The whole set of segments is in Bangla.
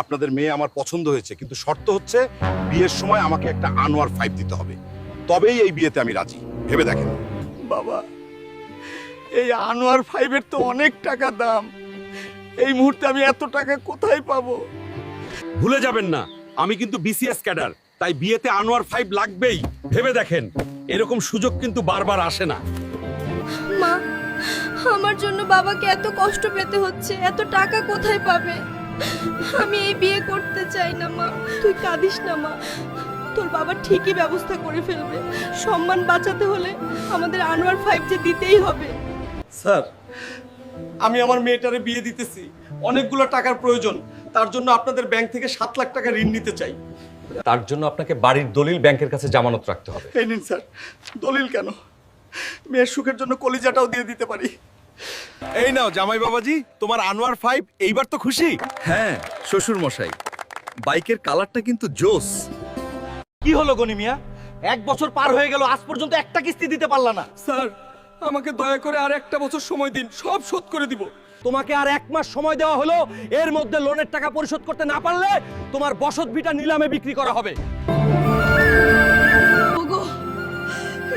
আপনাদের মেয়ে আমার পছন্দ হয়েছে, কিন্তু শর্ত হচ্ছে বিয়ের সময় আমাকে একটা আনোয়ার 5 দিতে হবে, তবেই এই বিয়েতে আমি রাজি। ভেবে দেখেন। বাবা, এই আনোয়ার 5-এর তো অনেক টাকা দাম। এই মুহূর্তে আমি এত টাকা কোথায় পাবো? ভুলে যাবেন না, আমি কিন্তু বিসিএস ক্যাডার, তাই বিয়েতে আনোয়ার 5 লাগবেই। ভেবে দেখেন, এরকম সুযোগ কিন্তু বারবার আসে না। মা, আমার জন্য বাবাকে এত কষ্ট পেতে হচ্ছে, এত টাকা কোথায় পাবে? আমি এই বিয়ে করতে চাই না মা। তুই কাঁদিস না মা, তোর বাবা ঠিকই ব্যবস্থা করে ফেলবে। সম্মান বাঁচাতে হলে আমাদের আনোয়ার 5 যে দিতেই হবে। স্যার, আমি আমার মেয়েটারে বিয়ে দিতেছি, অনেকগুলো টাকার প্রয়োজন। তার জন্য আপনাদের ব্যাংক থেকে 7 লাখ টাকা ঋণ নিতে চাই। তার জন্য আপনাকে বাড়ির দলিল ব্যাংকের কাছে জামানত রাখতে হবে। এই নিন স্যার। দলিল কেন? মেয়ের সুখের জন্য কলিজাটাও দিয়ে দিতে পারি। এই নাও জামাই বাবাজি, তোমার আনোয়ার 5। এইবার তো খুশি? হ্যাঁ শ্বশুর মশাই, বাইকের কালারটা কিন্তু জোস। কি হলো গনি মিয়া? 1 বছর পার হয়ে গেল, আজ পর্যন্ত একটা কিস্তি দিতে পারলা না। স্যার, আমাকে দয়া করে আর একটা বছর সময় দিন, সব শোধ করে দিব। তোমাকে আর 1 মাস সময় দেওয়া হলো। এর মধ্যে লোনের টাকা পরিশোধ করতে না পারলে তোমার বসত ভিটা নিলামে বিক্রি করা হবে। ওগো,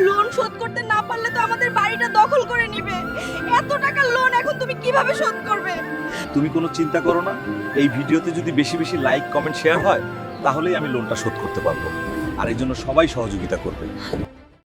লোন শোধ করতে না পারলে তো আমাদের বাড়িটা দখল করে নিবে। এত টাকা লোন এখন তুমি কিভাবে শোধ করবে? তুমি কোনো চিন্তা করো না, এই ভিডিওতে যদি বেশি বেশি লাইক কমেন্ট শেয়ার হয় তাহলেই আমি লোনটা শোধ করতে পারবো। আর এই জন্য সবাই সহযোগিতা করবে।